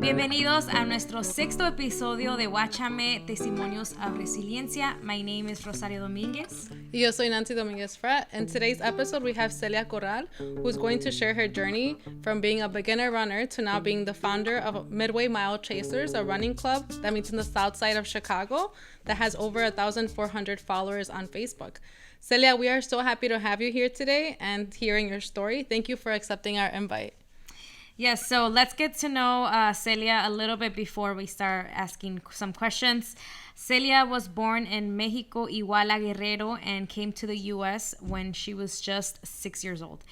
Bienvenidos a nuestro sexto episodio de Guáchame Testimonios of Resiliencia. My name is Rosario Dominguez. Yo soy Nancy Dominguez Frat. In today's episode, we have Celia Corral, who's going to share her journey from being a beginner runner to now being the founder of Midway Mile Chasers, a running club that meets in the south side of Chicago that has over 1,400 followers on Facebook. Celia, we are so happy to have you here today and hearing your story. Thank you for accepting our invite. Yes, so let's get to know Celia a little bit before we start asking some questions. Celia was born in Mexico, Iguala, Guerrero, and came to the U.S. when she was just 6 years old.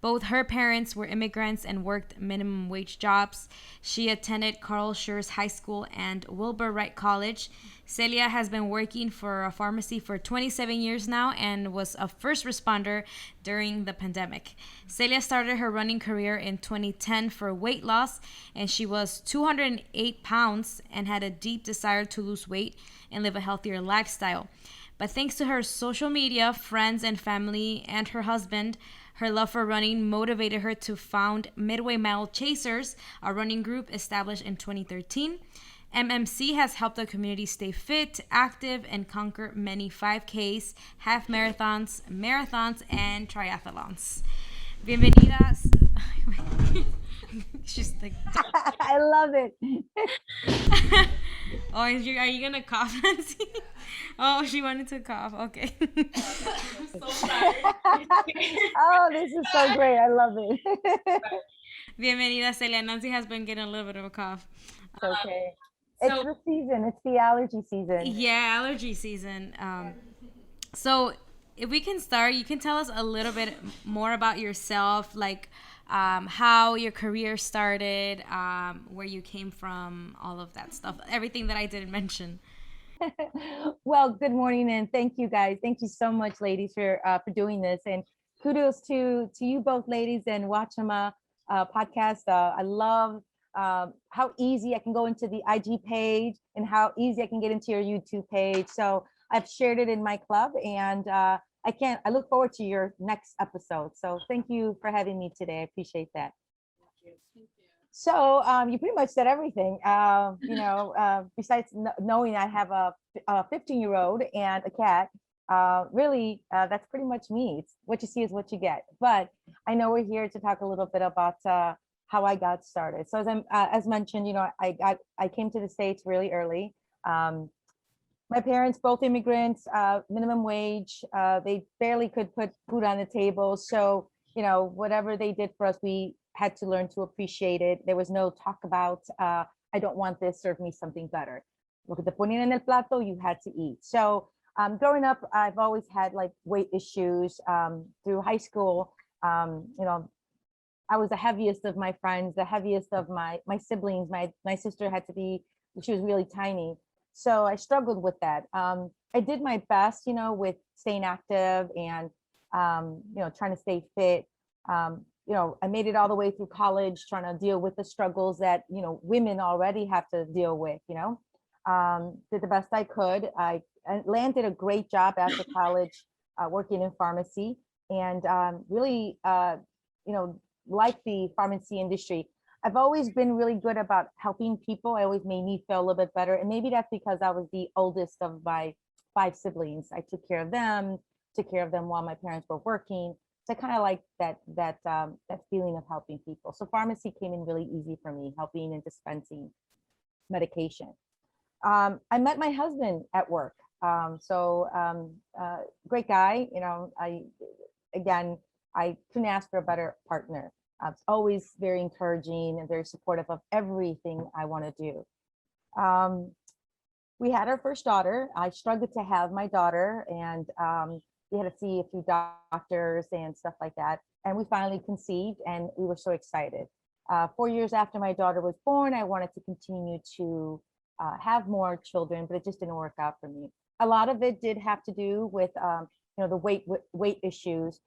Both her parents were immigrants and worked minimum wage jobs. She attended Carl Schurz High School and Wilbur Wright College. Celia has been working for a pharmacy for 27 years now and was a first responder during the pandemic. Celia started her running career in 2010 for weight loss, and she was 208 pounds and had a deep desire to lose weight and live a healthier lifestyle. But thanks to her social media, friends and family, and her husband, her love for running motivated her to found Midway Mile Chasers, a running group established in 2013. MMC has helped the community stay fit, active, and conquer many 5Ks, half marathons, and triathlons. Bienvenidas. She's like, I love it. oh, are you gonna cough, Nancy? Oh, she wanted to cough. Okay. I'm so tired. Oh, this is so great. I love it. Bienvenida, Celia. Nancy has been getting a little bit of a cough. It's okay. It's the season. It's the allergy season. Yeah, allergy season. So if we can start, you can tell us a little bit more about yourself, like how your career started, where you came from, all of that stuff, everything that I didn't mention. Well, good morning, and thank you guys. Thank you so much, ladies, for doing this, and kudos to you both, ladies, and Watchama podcast. I love how easy I can go into the IG page and how easy I can get into your YouTube page. So I've shared it in my club, and I look forward to your next episode. So thank you for having me today. I appreciate that. So you pretty much said everything, besides knowing I have a 15-year-old and a cat. Really, that's pretty much me. It's what you see is what you get. But I know we're here to talk a little bit about how I got started. So as mentioned, I came to the States really early. My parents, both immigrants, minimum wage. They barely could put food on the table. So, whatever they did for us, we had to learn to appreciate it. There was no talk about, I don't want this, serve me something better. Lo que te ponían en el plato, you had to eat. So growing up, I've always had like weight issues. Through high school, I was the heaviest of my friends, the heaviest of my siblings. My sister she was really tiny. So I struggled with that. I did my best, with staying active and, trying to stay fit. I made it all the way through college, trying to deal with the struggles that, women already have to deal with, did the best I could. I landed a great job after college, working in pharmacy, and really, like the pharmacy industry. I've always been really good about helping people. I always made me feel a little bit better. And maybe that's because I was the oldest of my 5 siblings. I took care of them while my parents were working. So I kind of like that feeling of helping people. So pharmacy came in really easy for me, helping and dispensing medication. I met my husband at work. Great guy. I couldn't ask for a better partner. It's always very encouraging and very supportive of everything I want to do. We had our first daughter. I struggled to have my daughter, and we had to see a few doctors and stuff like that. And we finally conceived, and we were so excited. 4 years after my daughter was born, I wanted to continue to have more children, but it just didn't work out for me. A lot of it did have to do with, the weight issues.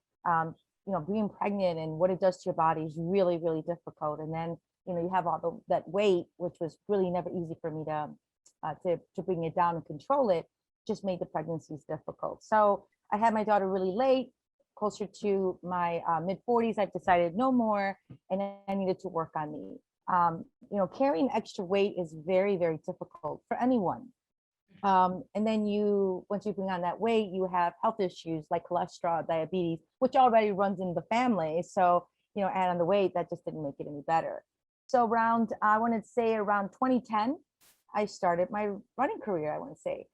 Being pregnant and what it does to your body is really, really difficult. And then, you have all that weight, which was really never easy for me to bring it down and control it, just made the pregnancies difficult. So I had my daughter really late, closer to my mid 40s. I've decided no more, and I needed to work on me. Carrying extra weight is very, very difficult for anyone. And then once you bring on that weight, you have health issues like cholesterol, diabetes, which already runs in the family. So, add on the weight, that just didn't make it any better. So I want to say around 2010, I started my running career, I want to say.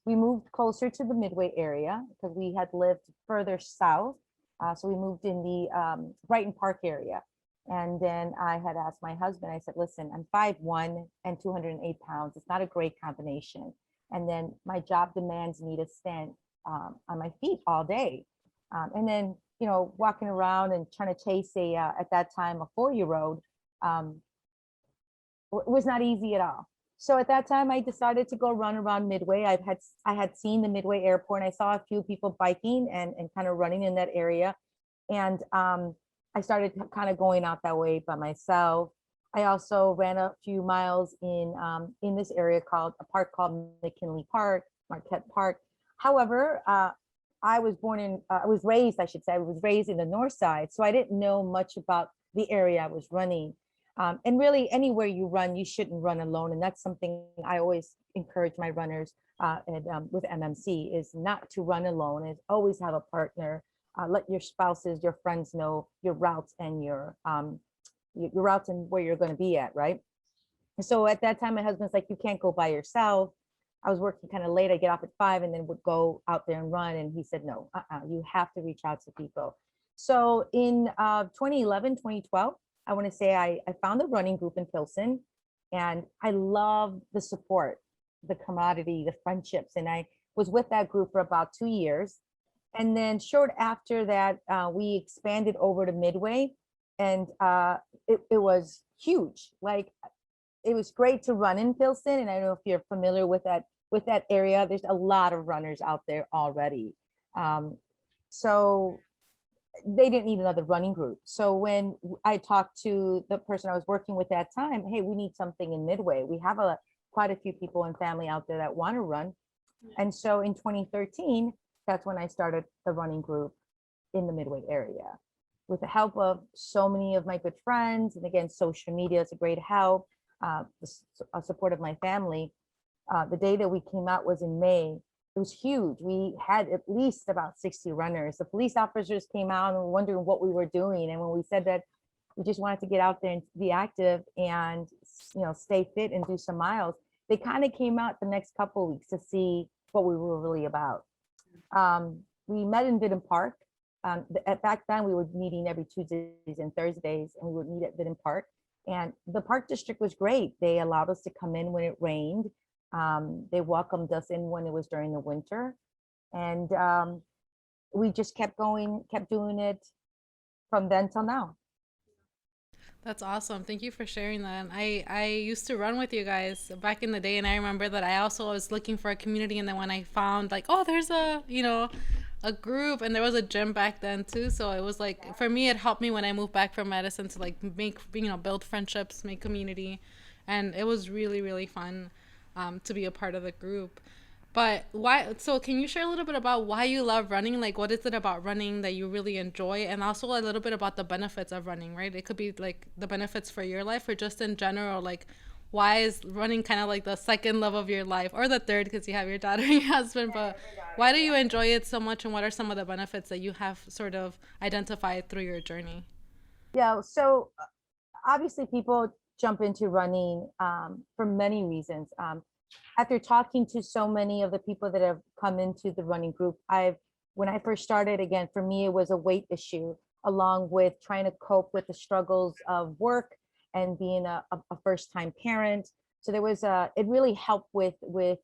We moved closer to the Midway area because we had lived further south. So we moved in the Brighton Park area. And then I had asked my husband, I said, listen, I'm 5'1" and 208 pounds. It's not a great combination. And then my job demands me to stand on my feet all day. And then, walking around and trying to chase at that time, a 4-year-old was not easy at all. So at that time, I decided to go run around Midway. I had seen the Midway Airport, and I saw a few people biking and kind of running in that area. And I started kind of going out that way by myself. I also ran a few miles in this area called a park called McKinley Park, Marquette Park. However, I was raised in the north side, so I didn't know much about the area I was running. And really, anywhere you run, you shouldn't run alone. And that's something I always encourage my runners with MMC is not to run alone, is always have a partner. Let your spouses, your friends know your routes and your routes and where you're going to be at, right? So at that time, my husband's like, you can't go by yourself. I was working kind of late. I get off at 5 and then would go out there and run. And he said, no, you have to reach out to people. So in 2011, 2012, I want to say I found a running group in Pilsen, and I love the support, the camaraderie, the friendships. And I was with that group for about 2 years. And then short after that, we expanded over to Midway, and it was huge. Like, it was great to run in Pilsen. And I don't know if you're familiar with that area. There's a lot of runners out there already. So they didn't need another running group. So when I talked to the person I was working with at that time, hey, we need something in Midway. We have quite a few people and family out there that want to run. And so in 2013, that's when I started the running group in the Midway area with the help of so many of my good friends. And again, social media is a great help, the support of my family. The day that we came out was in May. It was huge. We had at least about 60 runners. The police officers came out and were wondering what we were doing. And when we said that we just wanted to get out there and be active and, stay fit and do some miles, they kind of came out the next couple of weeks to see what we were really about. We met in Vidden Park. Back then, we were meeting every Tuesdays and Thursdays, and we would meet at Vidden Park. And the park district was great. They allowed us to come in when it rained. They welcomed us in when it was during the winter. And we just kept doing it from then till now. That's awesome. Thank you for sharing that. And I used to run with you guys back in the day, and I remember that I also was looking for a community, and then when I found like, oh, there's a group, and there was a gym back then too. So it was like, for me, it helped me when I moved back from Madison to like build friendships, make community. And it was really, really fun to be a part of the group. But why? So can you share a little bit about why you love running? Like, what is it about running that you really enjoy? And also a little bit about the benefits of running, right? It could be like the benefits for your life or just in general, like why is running kind of like the second love of your life, or the third because you have your daughter and your husband, but why do you enjoy it so much, and what are some of the benefits that you have sort of identified through your journey? Yeah, so obviously people jump into running for many reasons. After talking to so many of the people that have come into the running group, when I first started, again, for me, it was a weight issue, along with trying to cope with the struggles of work and being a first-time parent. So it really helped with the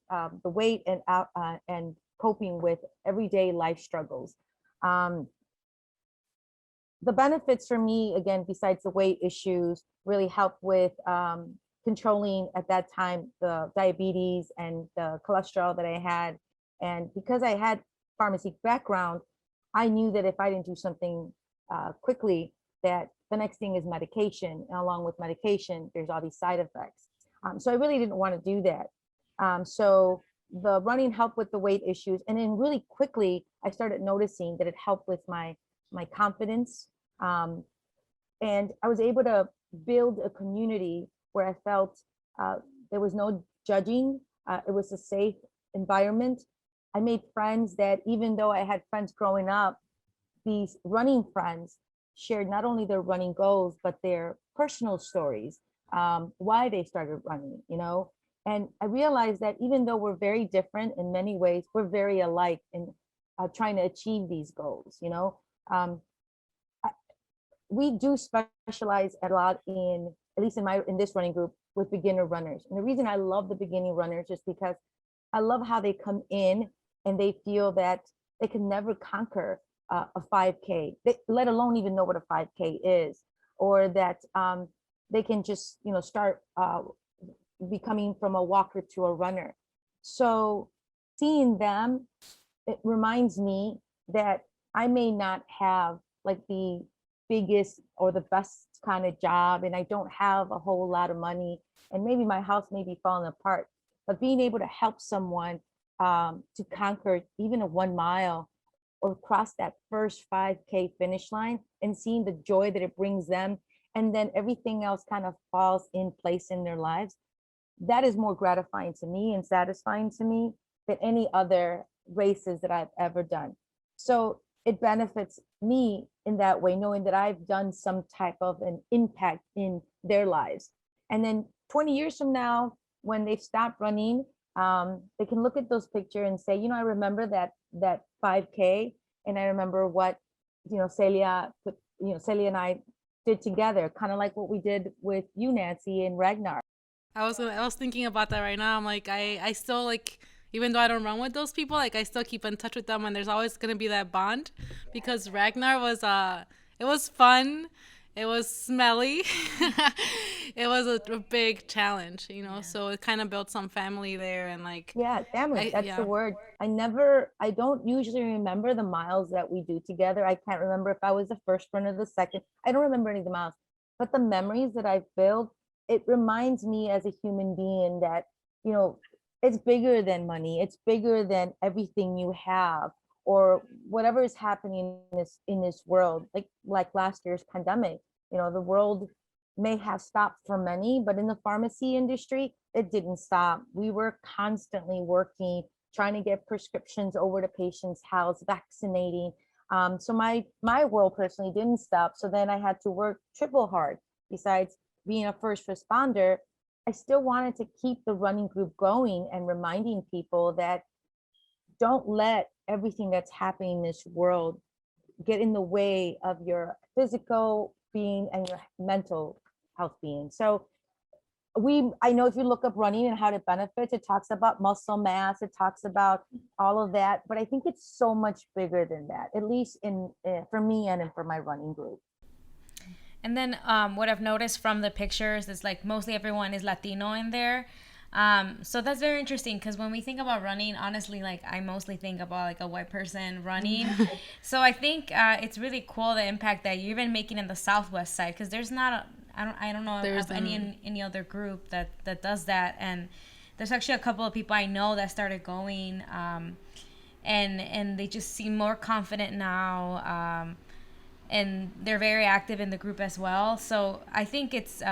weight and coping with everyday life struggles. The benefits for me, again, besides the weight issues, really help with controlling at that time the diabetes and the cholesterol that I had. And because I had pharmacy background, I knew that if I didn't do something quickly, that the next thing is medication. And along with medication, there's all these side effects. So I really didn't want to do that. So the running helped with the weight issues. And then really quickly, I started noticing that it helped with my confidence. And I was able to build a community where I felt there was no judging. It was a safe environment. I made friends that, even though I had friends growing up, these running friends shared not only their running goals, but their personal stories, why they started running, And I realized that even though we're very different in many ways, we're very alike in trying to achieve these goals, Um, we do specialize a lot in, at least in this running group, with beginner runners. And the reason I love the beginning runners is because I love how they come in and they feel that they can never conquer a 5K, let alone even know what a 5K is, or that they can just start becoming from a walker to a runner. So seeing them, it reminds me that I may not have like the biggest or the best kind of job, and I don't have a whole lot of money, and maybe my house may be falling apart, but being able to help someone to conquer even a 1 mile or cross that first 5K finish line, and seeing the joy that it brings them, and then everything else kind of falls in place in their lives, that is more gratifying to me and satisfying to me than any other races that I've ever done. So it benefits me in that way, knowing that I've done some type of an impact in their lives. And then 20 years from now, when they've stopped running, they can look at those pictures and say, I remember that 5K, and I remember what Celia Celia and I did together, kind of like what we did with you, Nancy, and Ragnar. I was thinking about that right now. I'm like, I still like, even though I don't run with those people, like I still keep in touch with them, and there's always gonna be that bond, because Ragnar was it was fun, it was smelly, it was a big challenge, So it kind of built some family there, and like, Yeah, family, that's the word. I don't usually remember the miles that we do together. I can't remember if I was the first one or the second. I don't remember any of the miles, but the memories that I've built, it reminds me as a human being that, it's bigger than money. It's bigger than everything you have or whatever is happening in this world. Like last year's pandemic, the world may have stopped for many, but in the pharmacy industry, it didn't stop. We were constantly working, trying to get prescriptions over to patients' house, vaccinating. So my world personally didn't stop. So then I had to work triple hard. Besides being a first responder, I still wanted to keep the running group going and reminding people that don't let everything that's happening in this world get in the way of your physical being and your mental health being. So I know if you look up running and how it benefits, it talks about muscle mass, it talks about all of that, but I think it's so much bigger than that, at least for me and for my running group. And then what I've noticed from the pictures is like mostly everyone is Latino in there. So that's very interesting because when we think about running, honestly, like I mostly think about like a white person running. So I think it's really cool the impact that you're even making in the Southwest side, because there's not I don't know of any other group that does that. And there's actually a couple of people I know that started going, and they just seem more confident now. And they're very active in the group as well. So I think it's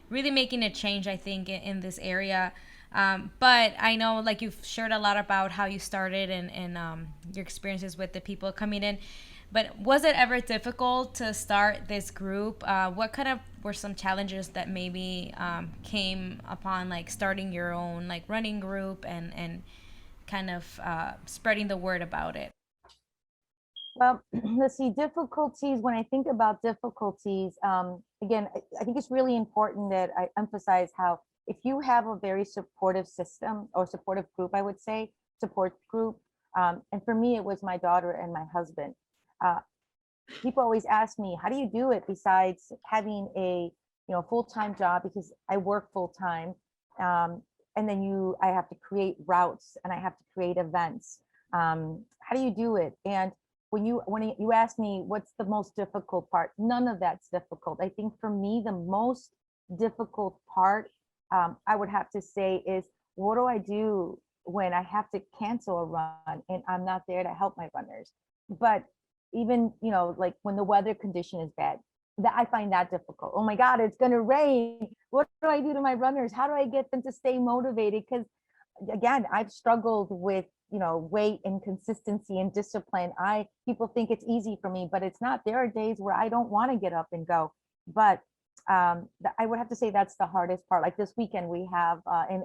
really making a change, I think, in this area. But I know, like, you've shared a lot about how you started and your experiences with the people coming in. But was it ever difficult to start this group? What kind of were some challenges that maybe came upon, like, starting your own, like, running group and kind of spreading the word about it? Well, let's see, difficulties. When I think about difficulties, again, I think it's really important that I emphasize how if you have a very supportive system or supportive group, I would say support group. And for me, it was my daughter and my husband. People always ask me, how do you do it besides having a full-time job, because I work full-time. And then I have to create routes and I have to create events. How do you do it? And when you ask me what's the most difficult part, none of that's difficult. I think for me, the most difficult part, I would have to say, is what do I do when I have to cancel a run and I'm not there to help my runners? But even, like when the weather condition is bad, that I find that difficult. Oh my God, it's going to rain. What do I do to my runners? How do I get them to stay motivated? Because again, I've struggled with, weight and consistency and discipline. People think it's easy for me, but it's not. There are days where I don't want to get up and go. But I would have to say that's the hardest part. Like this weekend, we have an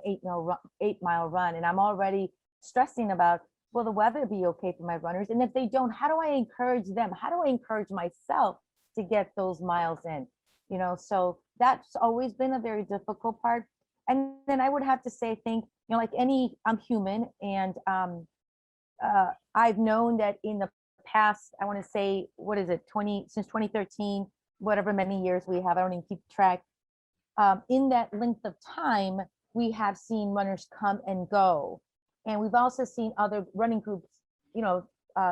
8-mile run, and I'm already stressing about, will the weather be okay for my runners? And if they don't, how do I encourage them? How do I encourage myself to get those miles in? So that's always been a very difficult part. And then I would have to say, like I'm human, and I've known that in the past, I want to say, what is it, since 2013, whatever many years we have, I don't even keep track. In that length of time, we have seen runners come and go, and we've also seen other running groups,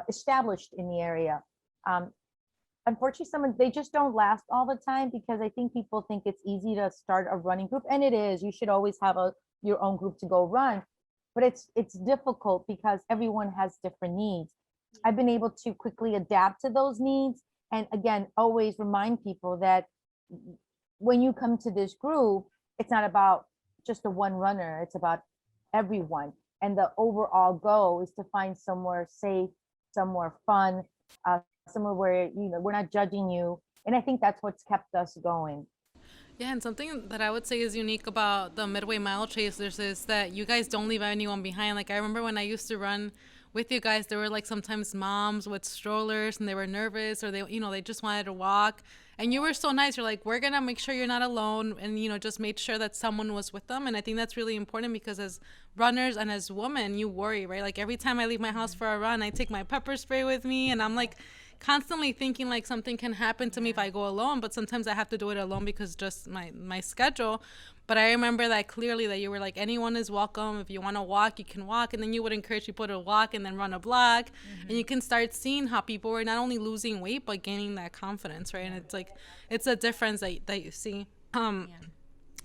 established in the area. Unfortunately, they just don't last all the time, because I think people think it's easy to start a running group, and it is. You should always have your own group to go run, but it's difficult because everyone has different needs. I've been able to quickly adapt to those needs, and again, always remind people that when you come to this group, it's not about just the one runner, it's about everyone. And the overall goal is to find somewhere safe, somewhere fun, somewhere where we're not judging you. And I think that's what's kept us going. Yeah, and something that I would say is unique about the Midway Mile Chasers is that you guys don't leave anyone behind. Like, I remember when I used to run with you guys, there were like sometimes moms with strollers, and they were nervous, or they just wanted to walk. And you were so nice. You're like, we're going to make sure you're not alone, and, just made sure that someone was with them. And I think that's really important, because as runners and as women, you worry, right? Like, every time I leave my house for a run, I take my pepper spray with me, and I'm like constantly thinking like something can happen to me if I go alone, but sometimes I have to do it alone because just my schedule. But I remember that clearly, that you were like, anyone is welcome. If you want to walk, you can walk. And then you would encourage people to walk and then run a block. And you can start seeing how people were not only losing weight, but gaining that confidence, right? And it's like, it's a difference that you see.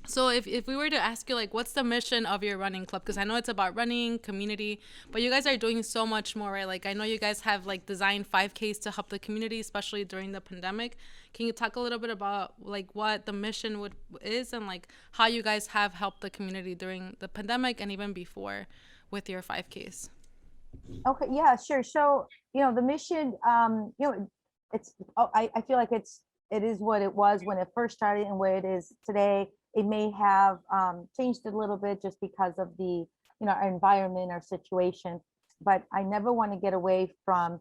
So if we were to ask you, like, what's the mission of your running club? Because I know it's about running, community, but you guys are doing so much more, right? Like, I know you guys have, like, designed 5Ks to help the community, especially during the pandemic. Can you talk a little bit about, like, what the mission is, and, like, how you guys have helped the community during the pandemic and even before with your 5Ks? Okay, yeah, sure. So, the mission, I feel like it is what it was when it first started and where it is today. It may have changed a little bit just because of the, our environment, our situation, but I never want to get away from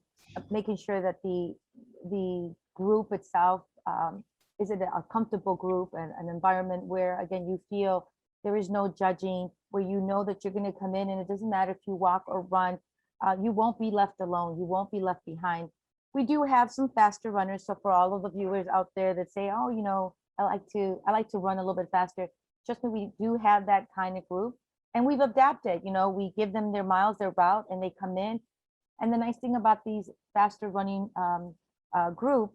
making sure that the group itself is it a comfortable group, and an environment where, again, you feel there is no judging, where that you're going to come in, and it doesn't matter if you walk or run, you won't be left alone, you won't be left behind. We do have some faster runners, so for all of the viewers out there that say, oh, I like to run a little bit faster, trust me, we do have that kind of group, and we've adapted. We give them their miles, their route, and they come in. And the nice thing about these faster running group,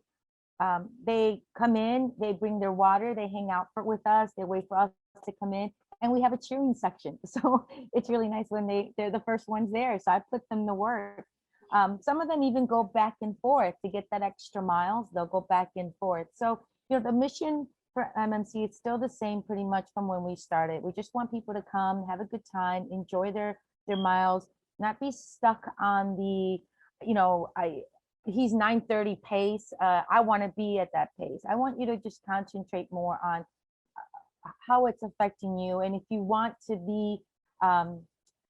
they come in, they bring their water, they hang out with us, they wait for us to come in, and we have a cheering section. So it's really nice when they're the first ones there. So I put them to work. Some of them even go back and forth to get that extra miles. They'll go back and forth. So, the mission for MMC, it's still the same pretty much from when we started. We just want people to come, have a good time, enjoy their miles, not be stuck on the, he's 9:30 pace. I want to be at that pace. I want you to just concentrate more on how it's affecting you. And if you want to be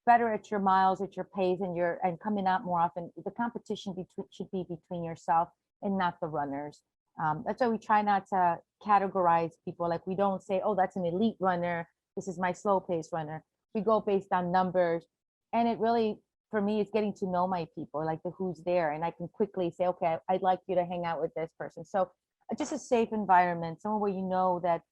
better at your miles, at your pace, and coming out more often, the competition should be between yourself and not the runners. That's why we try not to categorize people. Like, we don't say, oh, that's an elite runner, this is my slow pace runner. We go based on numbers. And it really, for me, it's getting to know my people, like who's there. And I can quickly say, okay, I'd like you to hang out with this person. So just a safe environment, somewhere where that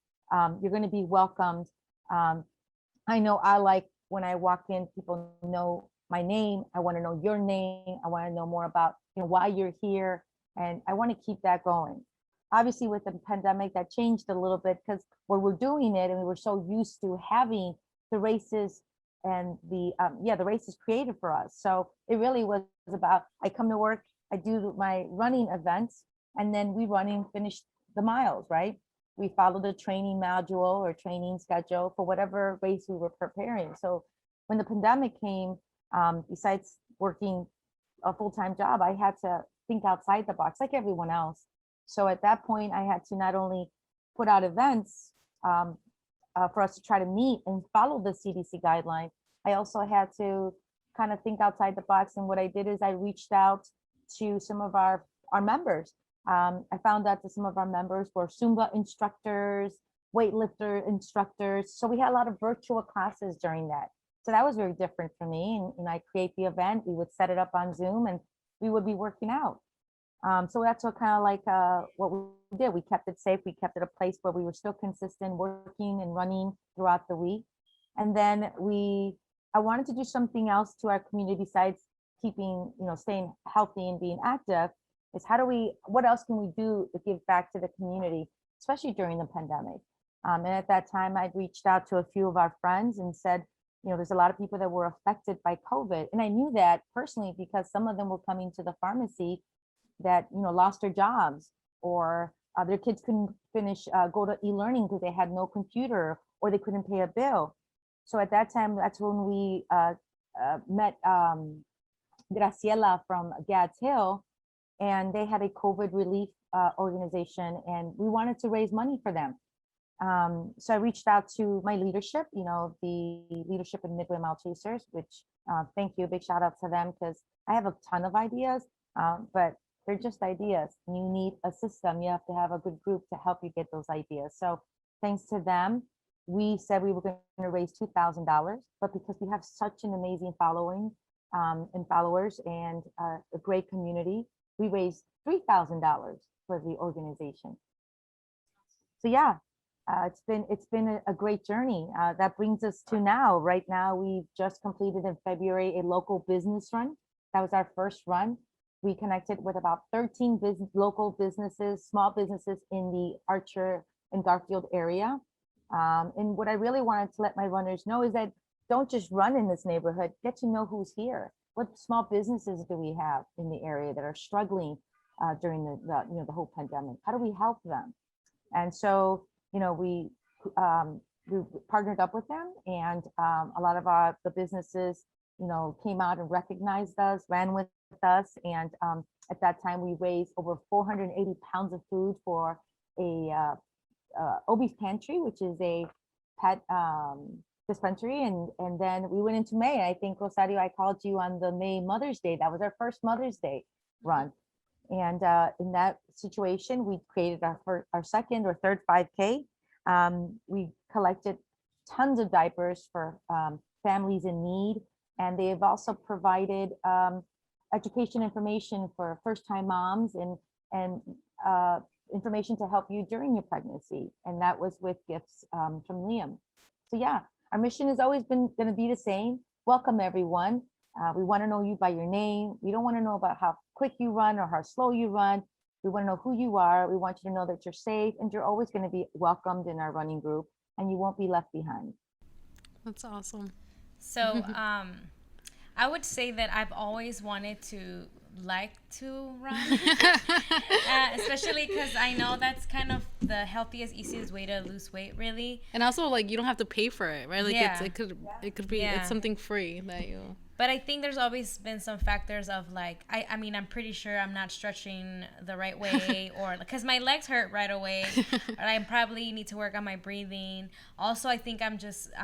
you're going to be welcomed. I know I like when I walk in, people know my name. I want to know your name. I want to know more about why you're here. And I want to keep that going. Obviously, with the pandemic, that changed a little bit, because when we're doing it, and we were so used to having the races, and the races created for us. So it really was about, I come to work, I do my running events, and then we finish the miles, right? We followed a training module or training schedule for whatever race we were preparing. So when the pandemic came, besides working a full-time job, I had to think outside the box like everyone else. So at that point, I had to not only put out events for us to try to meet and follow the CDC guideline, I also had to kind of think outside the box. And what I did is I reached out to some of our members. I found out that some of our members were Zumba instructors, weightlifter instructors. So we had a lot of virtual classes during that. So that was very different for me. And I create the event. We would set it up on Zoom and we would be working out. So that's what kind of like what we did. We kept it safe. We kept it a place where we were still consistent, working and running throughout the week. And then I wanted to do something else to our community besides keeping, staying healthy and being active. Is what else can we do to give back to the community, especially during the pandemic? And at that time, I'd reached out to a few of our friends and said, there's a lot of people that were affected by COVID. And I knew that personally because some of them were coming to the pharmacy that, lost their jobs, or their kids couldn't go to e-learning because they had no computer or they couldn't pay a bill. So at that time, that's when we met Graciela from Gads Hill, and they had a COVID relief organization, and we wanted to raise money for them. So I reached out to my leadership, the leadership in Midway Mile Chasers, which thank you, big shout out to them, because I have a ton of ideas, but they're just ideas. You need a system. You have to have a good group to help you get those ideas. So thanks to them, we said we were going to raise $2,000, but because we have such an amazing following and followers and a great community, we raised $3,000 for the organization. So yeah, it's been a great journey. That brings us to now. Right now, we've just completed in February a local business run. That was our first run. We connected with about 13 local businesses, small businesses in the Archer and Garfield area. And what I really wanted to let my runners know is that don't just run in this neighborhood, get to know who's here. What small businesses do we have in the area that are struggling during the whole pandemic? How do we help them? And so, we partnered up with them, and a lot of the businesses, came out and recognized us, ran with us. And at that time, we raised over 480 pounds of food for a Obie's Pantry, which is a pet dispensary. And then we went into May. I think, Rosario, I called you on the May Mother's Day. That was our first Mother's Day run. And in that situation, we created our second or third 5K. We collected tons of diapers for families in need. And they have also provided education information for first-time moms and information to help you during your pregnancy. And that was with gifts from Liam. So yeah, our mission has always been going to be the same. Welcome, everyone. We want to know you by your name. We don't want to know about how quick you run or how slow you run. We want to know who you are. We want you to know that you're safe, and you're always going to be welcomed in our running group, and you won't be left behind. That's awesome. So I would say that I've always wanted to run, especially because I know that's kind of the healthiest, easiest way to lose weight, really. And also, like, you don't have to pay for it, right? Like, yeah. it could be it's something free that you. But I think there's always been some factors of like, I mean, I'm pretty sure I'm not stretching the right way, or because my legs hurt right away, or I probably need to work on my breathing. Also, I think I'm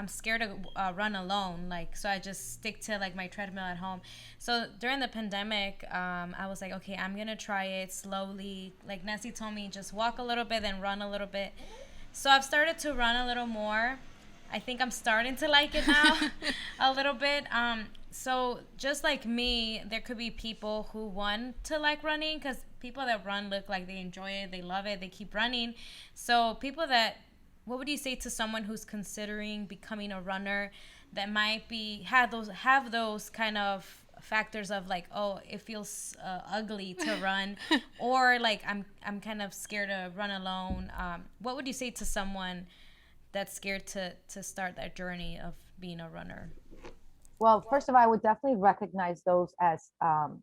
scared to run alone. Like, so I just stick to like my treadmill at home. So during the pandemic, I was like, okay, I'm going to try it slowly. Like Nancy told me, just walk a little bit, then run a little bit. So I've started to run a little more. I think I'm starting to like it now a little bit. So just like me, there could be people who want to like running, because people that run look like they enjoy it, they love it, they keep running. So what would you say to someone who's considering becoming a runner that might have those kind of factors of like, oh, it feels ugly to run, or like I'm kind of scared to run alone? What would you say to someone that's scared to start that journey of being a runner? Well, first of all, I would definitely recognize those as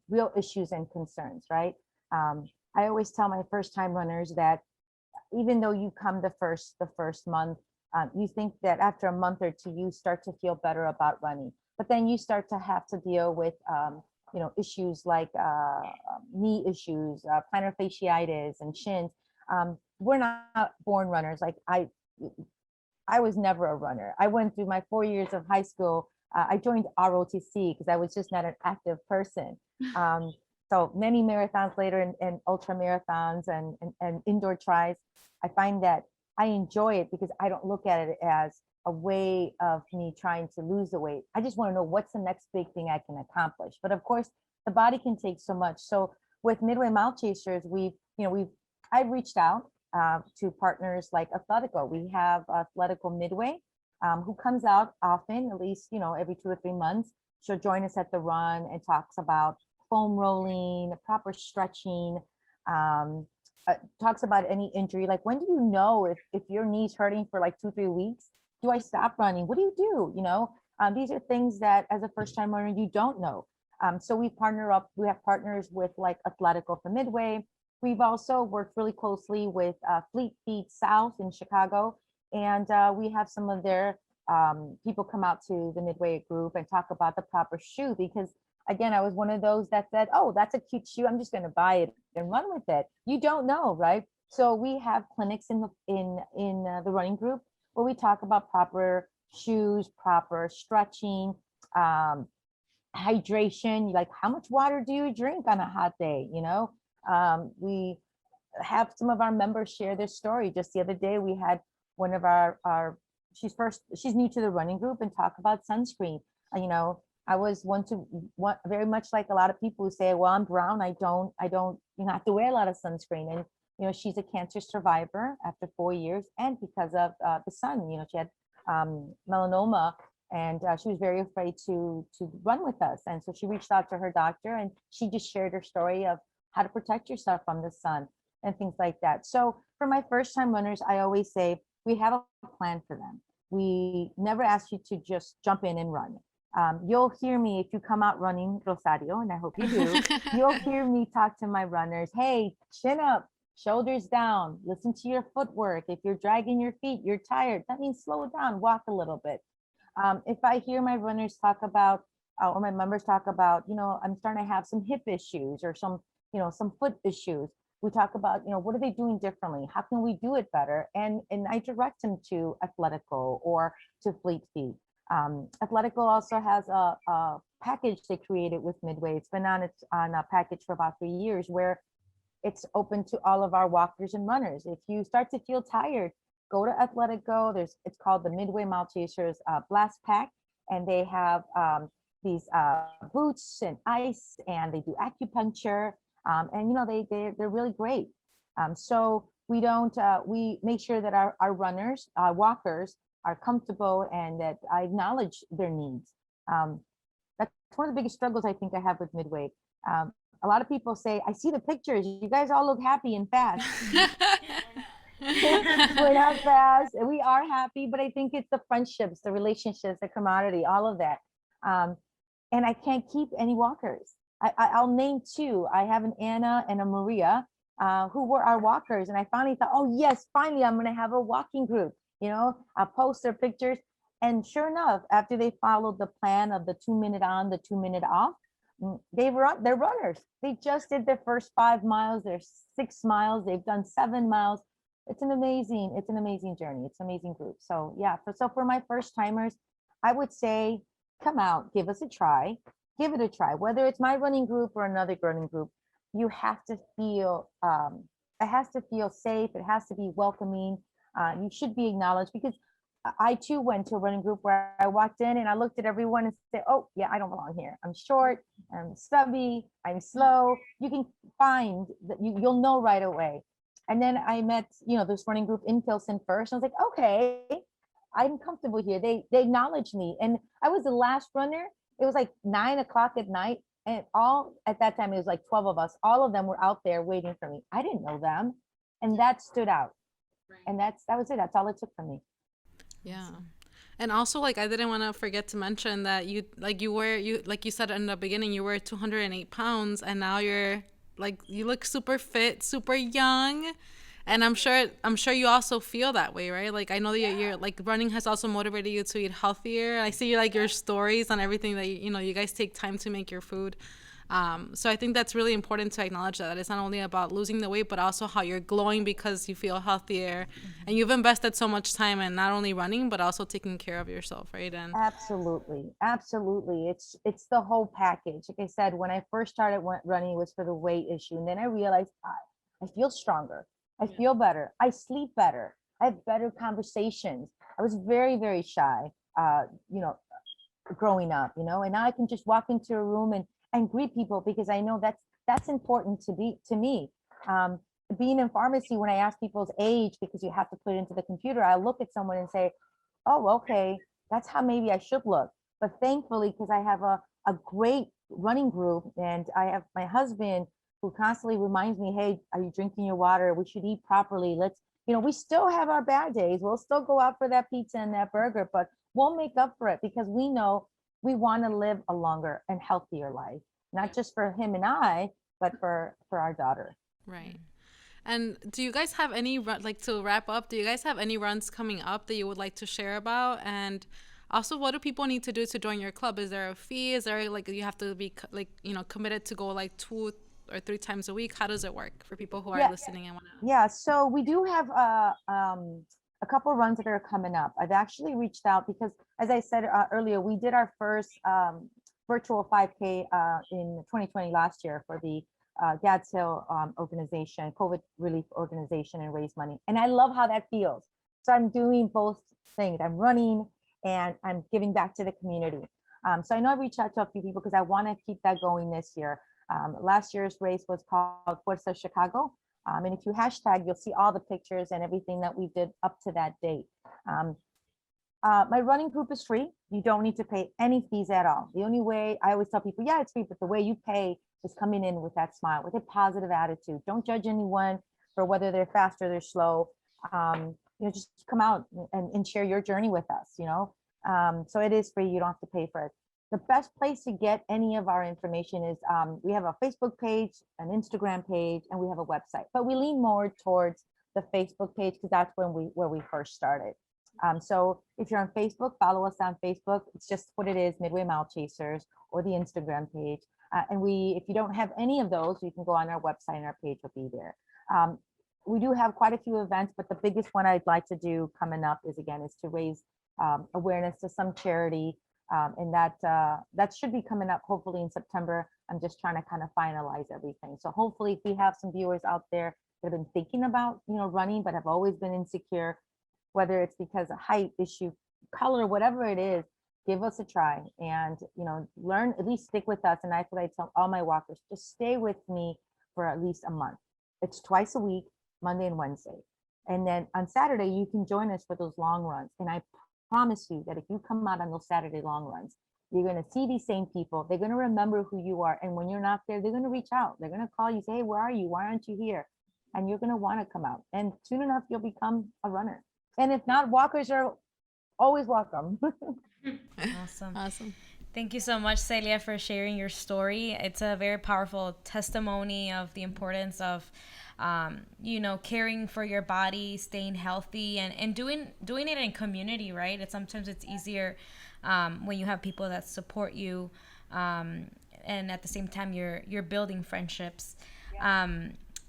real issues and concerns, right? I always tell my first time runners that even though you come the first month, you think that after a month or two, you start to feel better about running. But then you start to have to deal with, issues like knee issues, plantar fasciitis, and shins. We're not born runners. Like I was never a runner. I went through my 4 years of high school. I joined ROTC because I was just not an active person. So many marathons later, and ultra marathons and indoor tries, I find that I enjoy it because I don't look at it as a way of me trying to lose the weight. I just want to know what's the next big thing I can accomplish. But of course, the body can take so much. So with Midway Mile Chasers, I've reached out to partners like Athletico. We have Athletico Midway, who comes out often, at least, every 2 or 3 months. She'll join us at the run and talks about foam rolling, proper stretching, talks about any injury. Like, when do you know if your knee's hurting for like 2, 3 weeks? Do I stop running? What do you do? These are things that as a first time runner, you don't know. So we partner up, we have partners with like Athletico for Midway. We've also worked really closely with Fleet Feet South in Chicago. And we have some of their people come out to the Midway group and talk about the proper shoe, because again, I was one of those that said, oh, that's a cute shoe, I'm just going to buy it and run with it. You don't know, right? So we have clinics in the running group where we talk about proper shoes, proper stretching, hydration. Like, how much water do you drink on a hot day? We have some of our members share their story. Just the other day, we had one of our she's new to the running group, and talk about sunscreen. I was one very much like a lot of people who say, well, I'm brown, I don't have to wear a lot of sunscreen. And she's a cancer survivor after 4 years, and because of the sun. She had melanoma, and she was very afraid to run with us. And so she reached out to her doctor, and she just shared her story of how to protect yourself from the sun and things like that. So for my first time runners, I always say we have a plan for them. We never ask you to just jump in and run. You'll hear me if you come out running, Rosario, and I hope you do. You'll hear me talk to my runners. Hey, chin up, shoulders down, listen to your footwork. If you're dragging your feet, you're tired, that means slow it down, walk a little bit. If I hear my runners talk about, or my members talk about, I'm starting to have some hip issues or some foot issues, we talk about, what are they doing differently? How can we do it better? And I direct them to Athletico or to Fleet Feet. Athletico also has a package they created with Midway. It's been on a package for about 3 years, where it's open to all of our walkers and runners. If you start to feel tired, go to Athletico. It's called the Midway Mile Chasers Blast Pack, and they have these boots and ice, and they do acupuncture, and they're really great. So we make sure that our runners, walkers, are comfortable, and that I acknowledge their needs. That's one of the biggest struggles I think I have with Midway. A lot of people say, I see the pictures, you guys all look happy and fast. We're not fast. We are happy, but I think it's the friendships, the relationships, the camaraderie, all of that. And I can't keep any walkers. I'll name 2. I have an Anna and a Maria, who were our walkers. And I finally thought, oh yes, finally I'm going to have a walking group. I'll post their pictures. And sure enough, after they followed the plan of the 2 minute on, the 2 minute off, they're runners. They just did their first 5 miles, their 6 miles, they've done 7 miles. It's an amazing journey. It's an amazing group. So yeah, so for my first timers, I would say, come out, give us a try, give it a try. Whether it's my running group or another running group, you have to feel, it has to feel safe. It has to be welcoming. You should be acknowledged, because I too went to a running group where I walked in and I looked at everyone and said, oh yeah, I don't belong here. I'm short, I'm stubby, I'm slow. You can find that you'll know right away. And then I met, this running group in Pilsen first. I was like, okay, I'm comfortable here. They acknowledged me. And I was the last runner. It was like 9 o'clock at night. And at that time, it was like 12 of us. All of them were out there waiting for me. I didn't know them. And that stood out. And that was it. That's all it took from me. Yeah. And also, like, I didn't want to forget to mention that you said in the beginning, you were 208 pounds, and now you're like, you look super fit, super young. And I'm sure you also feel that way, right? Like I know that you're like running has also motivated you to eat healthier. I see like your stories on everything that you guys take time to make your food. So I think that's really important to acknowledge that it's not only about losing the weight, but also how you're glowing because you feel healthier, and you've invested so much time in not only running but also taking care of yourself, right? And Absolutely. Absolutely. It's the whole package. Like I said, when I first started running, it was for the weight issue. And then I realized I feel stronger. I feel better. I sleep better. I have better conversations. I was very, very shy, you know, growing up, and now I can just walk into a room and greet people because I know that's important to me. Um, Being in pharmacy, when I ask people's age, because you have to put it into the computer, I look at someone and say, oh, okay, that's how maybe I should look. But thankfully, because I have a great running group and I have my husband who constantly reminds me, hey, are you drinking your water? We should eat properly. We still have our bad days. We'll still go out for that pizza and that burger, but we'll make up for it because we know we want to live a longer and healthier life, not just for him and I, but for our daughter. right. And do you guys have any like to wrap up? Do you guys have any runs coming up that you would like to share about? And also, what do people need to do to join your club? Is there a fee? Is there like you have to be like committed to go like 2 or 3 times a week? How does it work for people who are listening and want to? Yeah, so we do have a couple runs that are coming up. I've actually reached out because, as I said earlier, we did our first virtual 5K in 2020 last year for the Gads Hill organization, COVID relief organization, and raise money. And I love how that feels. So I'm doing both things. I'm running and I'm giving back to the community. So I know I reached out to a few people because I want to keep that going this year. Last year's race was called Fuerza Chicago. And if you hashtag, you'll see all the pictures and everything that we did up to that date. My running group is free. You don't need to pay any fees at all. The only way I always tell people, yeah, it's free, but the way you pay is coming in with that smile, with a positive attitude. Don't judge anyone for whether they're fast or they're slow. Just come out and share your journey with us, So it is free. You don't have to pay for it. The best place to get any of our information is we have a Facebook page, an Instagram page, and we have a website. But we lean more towards the Facebook page because that's where we first started. So if you're on Facebook, follow us on Facebook. It's just what it is, Midway Mile Chasers, or the Instagram page. And if you don't have any of those, you can go on our website and our page will be there. We do have quite a few events, but the biggest one I'd like to do coming up is to raise awareness to some charity. And that should be coming up hopefully in September. I'm just trying to kind of finalize everything. So hopefully if we have some viewers out there that have been thinking about, running, but have always been insecure, whether it's because of height issue, color, whatever it is, give us a try and, learn, at least stick with us. And that's what I tell all my walkers, just stay with me for at least a month. It's twice a week, Monday and Wednesday. And then on Saturday, you can join us for those long runs. And I promise you that if you come out on those Saturday long runs, you're going to see these same people. They're going to remember who you are. And when you're not there, they're going to reach out. They're going to call you, say, hey, where are you? Why aren't you here? And you're going to want to come out. And soon enough, you'll become a runner. And if not, walkers are always welcome. Awesome. Thank you so much, Celia, for sharing your story. It's a very powerful testimony of the importance of caring for your body, staying healthy, and doing it in community, right? Sometimes it's easier when you have people that support you, and at the same time you're building friendships.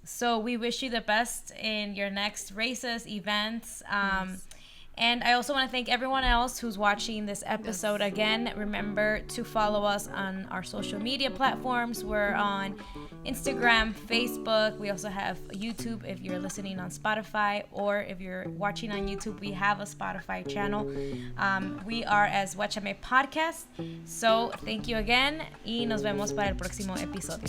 So we wish you the best in your next races, events. Yes. And I also want to thank everyone else who's watching this episode. Again, remember to follow us on our social media platforms. We're on Instagram, Facebook. We also have YouTube if you're listening on Spotify, or if you're watching on YouTube, we have a Spotify channel. We are as Guachame Podcast. So thank you again y nos vemos para el próximo episodio.